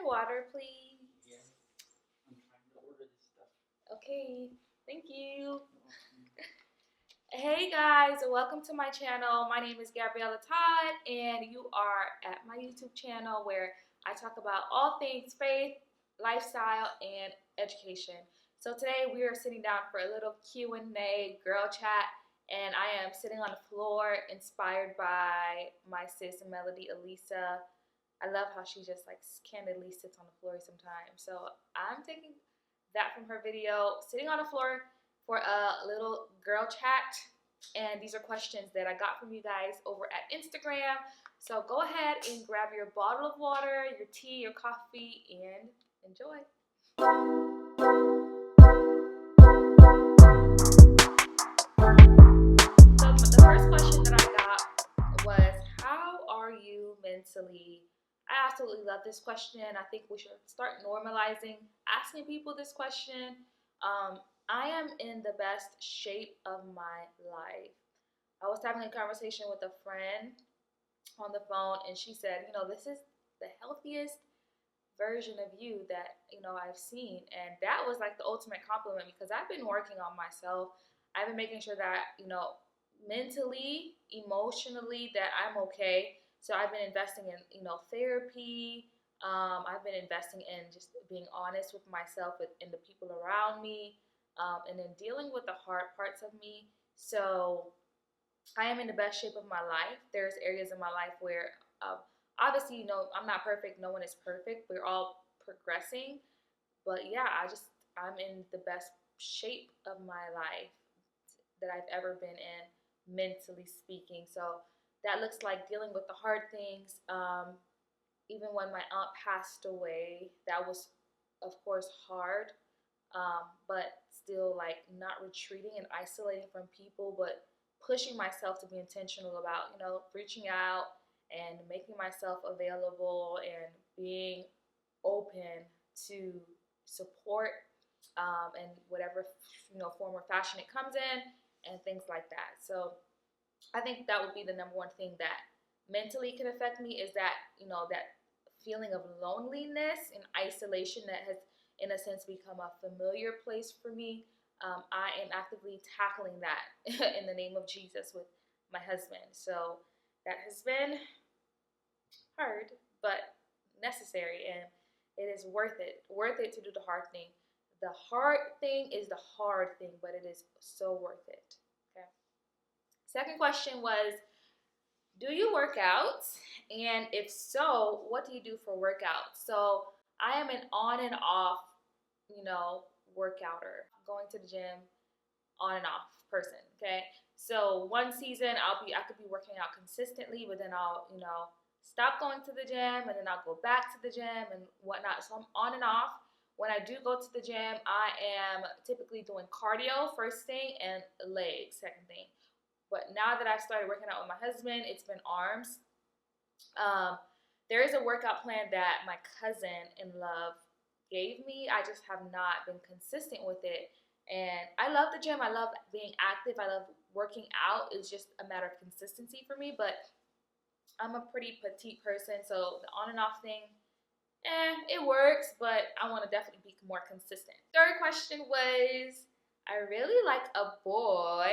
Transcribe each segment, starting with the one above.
water, please? Yes. I'm trying to order this stuff. Okay, thank you. Hey guys, welcome to my channel. My name is Todd, and you are at my YouTube channel where I talk about all things faith, lifestyle, and education. So today we are sitting down for a little Q&A girl chat, and I am sitting on the floor inspired by my sis Melody Elisa. I love how she just like candidly sits on the floor sometimes. So I'm taking that from her video, sitting on the floor for a little girl chat. And these are questions that I got from you guys over at Instagram. So go ahead and grab your bottle of water, your tea, your coffee, and enjoy. So the first question that I got was, how are you mentally? I absolutely love this question. I think we should start normalizing asking people this question. I am in the best shape of my life. I was having a conversation with a friend on the phone, and she said, this is the healthiest version of you that, I've seen. And that was like the ultimate compliment because I've been working on myself. I've been making sure that, mentally, emotionally, that I'm okay. So I've been investing in, therapy. I've been investing in just being honest with myself and the people around me, and then dealing with the hard parts of me. So I am in the best shape of my life. There's areas in my life where, obviously, I'm not perfect. No one is perfect. We're all progressing. But yeah, I'm in the best shape of my life that I've ever been in, mentally speaking. So that looks like dealing with the hard things. Even when my aunt passed away, that was, of course, hard. But still, like, not retreating and isolating from people, but pushing myself to be intentional about, reaching out and making myself available and being open to support, and whatever, form or fashion it comes in and things like that. So I think that would be the number one thing that mentally can affect me is that, that feeling of loneliness and isolation that has, in a sense, become a familiar place for me. I am actively tackling that in the name of Jesus with my husband. So that has been hard, but necessary, and it is worth it. Worth it to do the hard thing. The hard thing is the hard thing, but it is so worth it. Okay. Second question was, do you work out? And if so, what do you do for workout? So I am an on and off, workouter, going to the gym, on and off person. Okay. So one season I could be working out consistently, but then I'll, stop going to the gym and then I'll go back to the gym and whatnot. So I'm on and off. When I do go to the gym, I am typically doing cardio first thing and legs second thing. But now that I've started working out with my husband, it's been arms. There is a workout plan that my cousin in love gave me. I just have not been consistent with it. And I love the gym. I love being active. I love working out. It's just a matter of consistency for me. But I'm a pretty petite person, so the on and off thing, it works, but I want to definitely be more consistent. Third question was, I really like a boy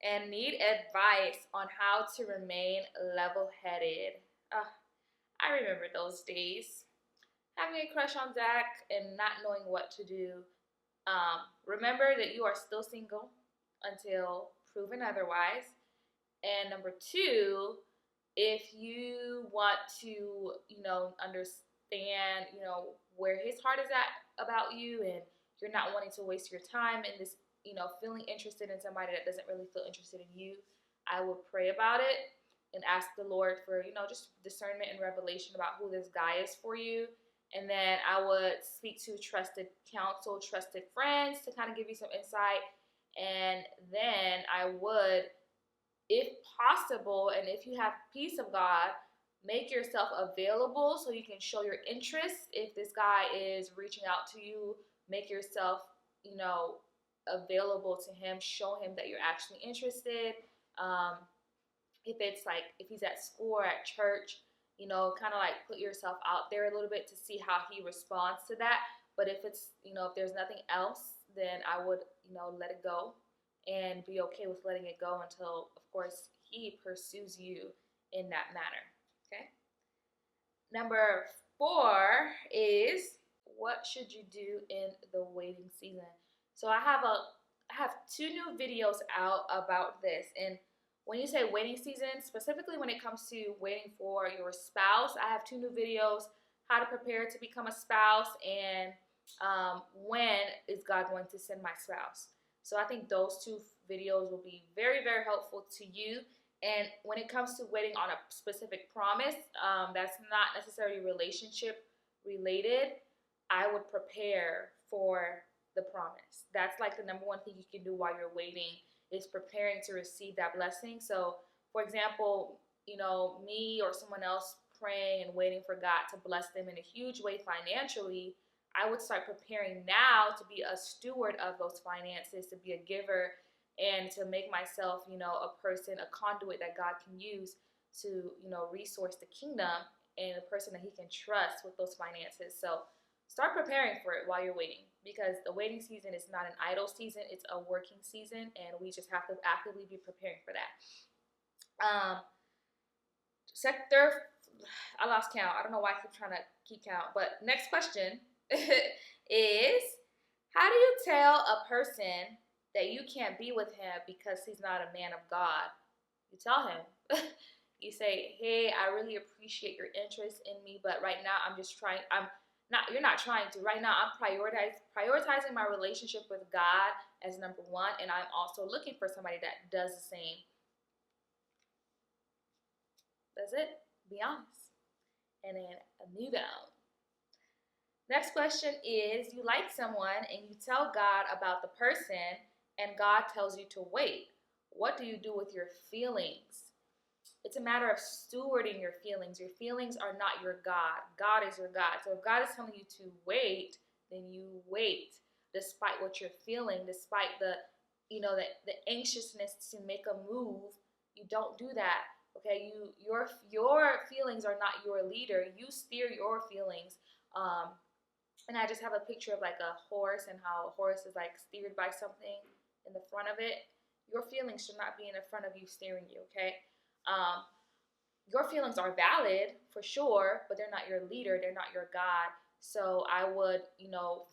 and need advice on how to remain level-headed. I remember those days. Having a crush on Zach and not knowing what to do. Remember that you are still single until proven otherwise. And number two, if you want to, understand, where his heart is at about you, and you're not wanting to waste your time in this, feeling interested in somebody that doesn't really feel interested in you, I would pray about it and ask the Lord for, just discernment and revelation about who this guy is for you. And then I would speak to trusted counsel, trusted friends to kind of give you some insight. And then I would, if possible, and if you have peace of God, make yourself available so you can show your interest. If this guy is reaching out to you, make yourself, available to him. Show him that you're actually interested. If it's like, if he's at school or at church, kind of like put yourself out there a little bit to see how he responds to that. But if it's, if there's nothing else, then I would, let it go and be okay with letting it go until, of course, he pursues you in that manner. Okay. Number 4 is, what should you do in the waiting season? So I have 2 new videos out about this. And when you say waiting season, specifically when it comes to waiting for your spouse, I have 2 new videos: how to prepare to become a spouse, and when is God going to send my spouse. So I think those 2 videos will be very, very helpful to you. And when it comes to waiting on a specific promise, that's not necessarily relationship related, I would prepare for the promise. That's like the number 1 thing you can do while you're waiting, is preparing to receive that blessing. So, for example, me or someone else praying and waiting for God to bless them in a huge way financially, I would start preparing now to be a steward of those finances, to be a giver, and to make myself, a person, a conduit that God can use to, resource the kingdom, and a person that he can trust with those finances. So start preparing for it while you're waiting, because the waiting season is not an idle season, it's a working season, and we just have to actively be preparing for that. Sector, I lost count. I don't know why I keep trying to keep count. But next question is, how do you tell a person that you can't be with him because he's not a man of God? You tell him. You say, hey, I really appreciate your interest in me, but right now you're not trying to. Right now I'm prioritizing my relationship with God as number 1, and I'm also looking for somebody that does the same. That's it. Be honest. And then move on. Next question is, you like someone and you tell God about the person and God tells you to wait. What do you do with your feelings? It's a matter of stewarding your feelings. Your feelings are not your God. God is your God. So if God is telling you to wait, then you wait, despite what you're feeling, despite the anxiousness to make a move. You don't do that. Okay, your feelings are not your leader. You steer your feelings. And I just have a picture of like a horse, and how a horse is like steered by something in the front of it. Your feelings should not be in the front of you steering you, okay? Your feelings are valid for sure, but they're not your leader. They're not your God. So I would,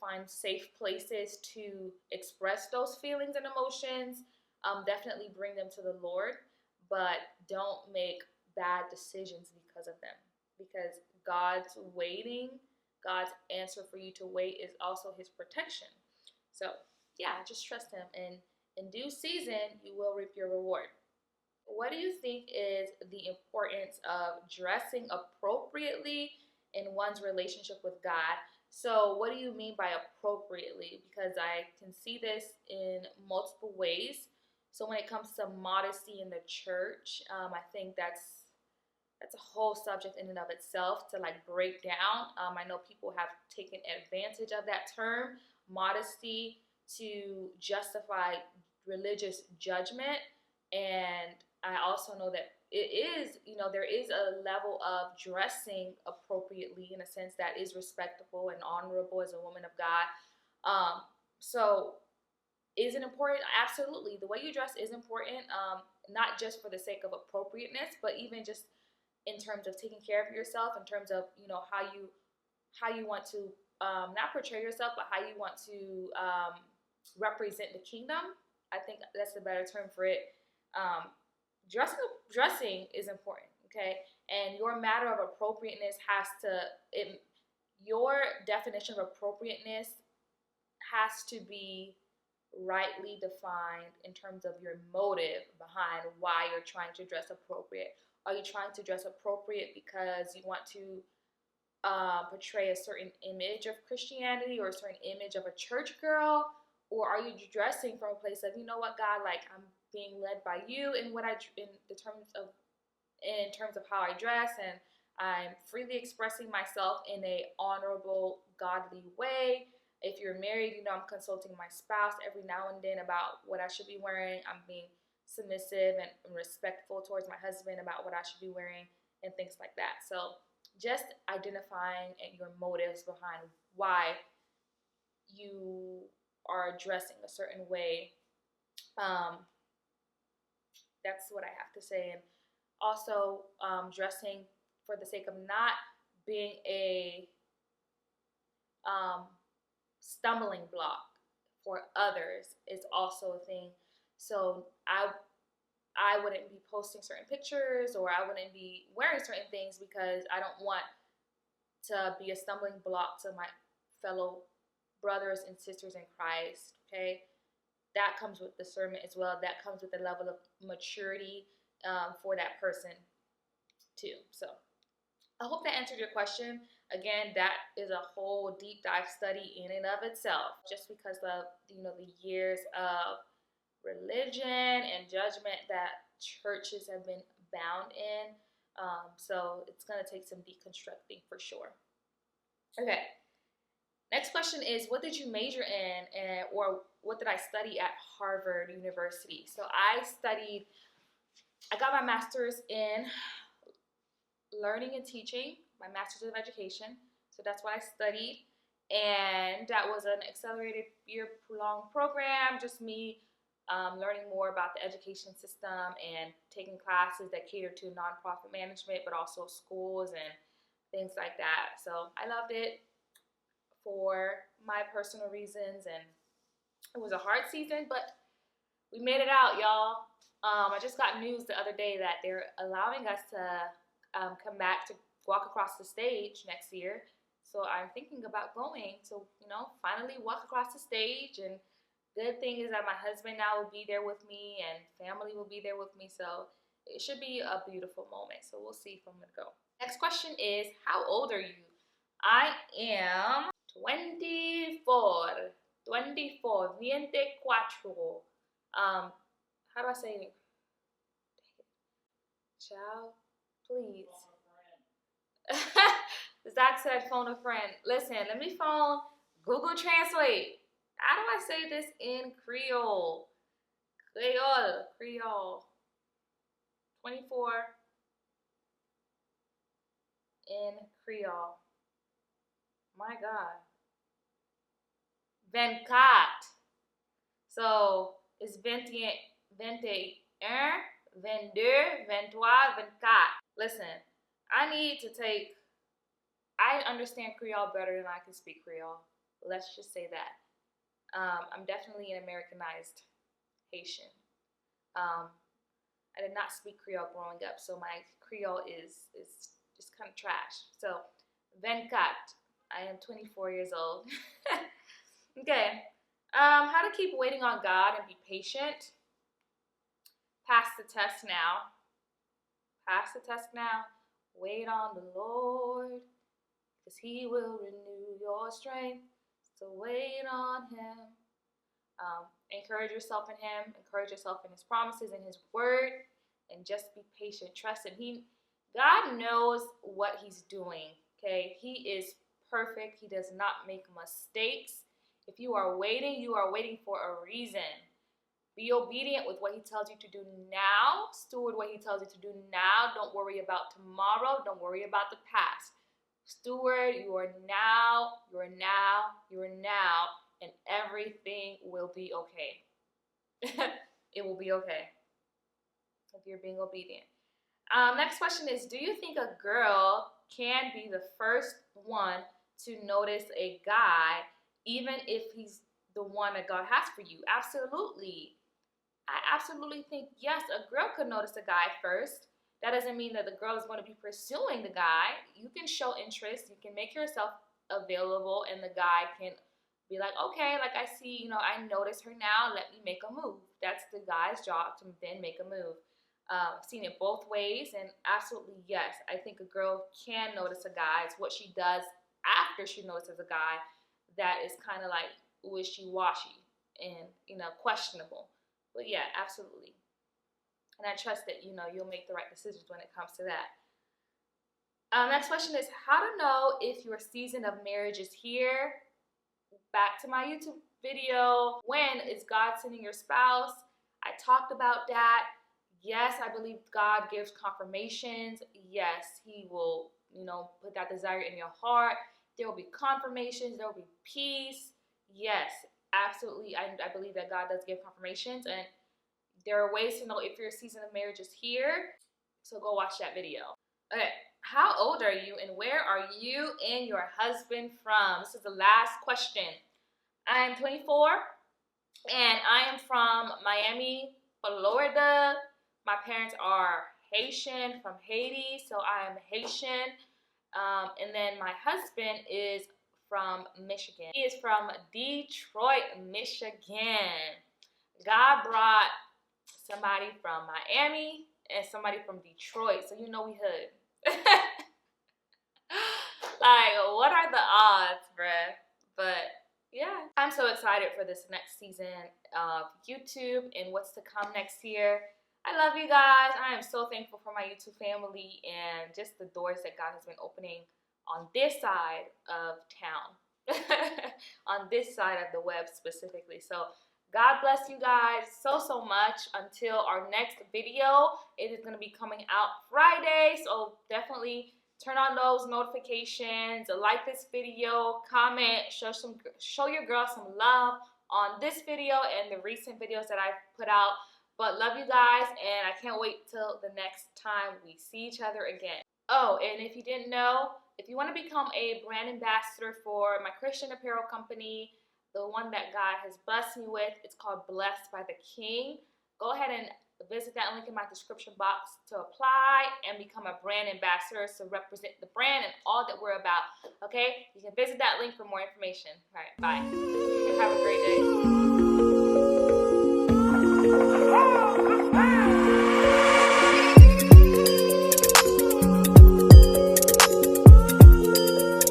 find safe places to express those feelings and emotions. Definitely bring them to the Lord, but don't make bad decisions because of them. Because God's answer for you to wait is also his protection. So yeah, just trust him, and in due season, you will reap your reward. What do you think is the importance of dressing appropriately in one's relationship with God? So what do you mean by appropriately? Because I can see this in multiple ways. So when it comes to modesty in the church, I think that's a whole subject in and of itself to like break down. I know people have taken advantage of that term, modesty, to justify religious judgment. And I also know that it is, there is a level of dressing appropriately in a sense that is respectable and honorable as a woman of God. So is it important? Absolutely. The way you dress is important, not just for the sake of appropriateness, but even just in terms of taking care of yourself, in terms of, how you want to not portray yourself, but how you want to represent the kingdom. I think that's a better term for it. Dressing is important, okay? And your matter of appropriateness your definition of appropriateness has to be rightly defined in terms of your motive behind why you're trying to dress appropriate. Are you trying to dress appropriate because you want to portray a certain image of Christianity or a certain image of a church girl? Or are you dressing from a place of, you know what, God, like I'm being led by you in terms of how I dress, and I'm freely expressing myself in a honorable, godly way. If you're married, I'm consulting my spouse every now and then about what I should be wearing. I'm being submissive and respectful towards my husband about what I should be wearing. and things like that. So just identifying your motives behind why you are dressing a certain way. Um, that's what I have to say. And also, dressing for the sake of not being a um, stumbling block for others is also a thing. So I wouldn't be posting certain pictures, or I wouldn't be wearing certain things because I don't want to be a stumbling block to my fellow brothers and sisters in Christ. Okay, that comes with discernment as well. That comes with a level of maturity for that person too. So I hope that answered your question. Again, that is a whole deep dive study in and of itself, just because of the years of religion and judgment that churches have been bound in. So it's going to take some deconstructing for sure. Okay. Next question is, what did you major in, or what did I study at Harvard University? So I got my master's in learning and teaching, my master's of education. So that's what I studied. And that was an accelerated year-long program, just me learning more about the education system and taking classes that cater to nonprofit management, but also schools and things like that. So I loved it for my personal reasons, and it was a hard season, but we made it out, y'all. I just got news the other day that they're allowing us to come back to walk across the stage next year. So I'm thinking about going to, finally walk across the stage. And good thing is that my husband now will be there with me, and family will be there with me. So it should be a beautiful moment. So we'll see if I'm going to go. Next question is, how old are you? I am 24. 24. 24. How do I say it? Child, please. Zach said phone a friend. Listen, let me phone Google Translate. How do I say this in Creole? Creole. 24 in Creole. My God. 24. So it's 21, 22, 23, 24. Listen, I understand Creole better than I can speak Creole. Let's just say that. I'm definitely an Americanized Haitian. I did not speak Creole growing up, so my Creole is just kind of trash. So, 24. I am 24 years old. Okay. How to keep waiting on God and be patient. Pass the test now. Pass the test now. Wait on the Lord, because He will renew your strength. So wait on Him. Encourage yourself in Him. Encourage yourself in His promises and His word. And just be patient. Trust Him. God knows what He's doing. Okay? He is perfect. He does not make mistakes. If you are waiting for a reason. Be obedient with what He tells you to do now. Steward what He tells you to do now. Don't worry about tomorrow. Don't worry about the past. Steward your now, and everything will be okay. It will be okay if you're being obedient. Next question is, do you think a girl can be the first one to notice a guy, even if he's the one that God has for you? Absolutely. I absolutely think, yes, a girl could notice a guy first. That doesn't mean that the girl is going to be pursuing the guy. You can show interest. You can make yourself available, and the guy can be like, okay, like I see, I notice her now. Let me make a move. That's the guy's job, to then make a move. I've seen it both ways, and absolutely, yes, I think a girl can notice a guy. It's what she does after she notices a guy that is kind of like wishy-washy and, questionable. But yeah, absolutely. And I trust that, you'll make the right decisions when it comes to that. Next question is, how to know if your season of marriage is here? Back to my YouTube video. When is God sending your spouse? I talked about that. Yes, I believe God gives confirmations. Yes, He will, put that desire in your heart. There will be confirmations. There will be peace. Yes, absolutely. I believe that God does give confirmations, and there are ways to know if your season of marriage is here. So go watch that video. Okay, how old are you, and where are you and your husband from? This is the last question. I am 24, and I am from Miami, Florida. My parents are Haitian from Haiti, so I am Haitian. And then my husband is from Michigan. He is from Detroit, Michigan. God brought somebody from Miami and somebody from Detroit, so we hood. Like, what are the odds, bruh? But yeah, I'm so excited for this next season of YouTube and what's to come next year. I love you guys. I am so thankful for my YouTube family and just the doors that God has been opening on this side of town, on this side of the web specifically. So God bless you guys so much. Until our next video, it is going to be coming out Friday, so definitely turn on those notifications, like this video, comment, show your girl some love on this video and the recent videos that I've put out. But love you guys, and I can't wait till the next time we see each other again. Oh, and if you didn't know, if you want to become a brand ambassador for my Christian apparel company, the one that God has blessed me with, it's called Blessed by the King. Go ahead and visit that link in my description box to apply and become a brand ambassador to represent the brand and all that we're about. Okay? You can visit that link for more information. All right, bye. Have a great day.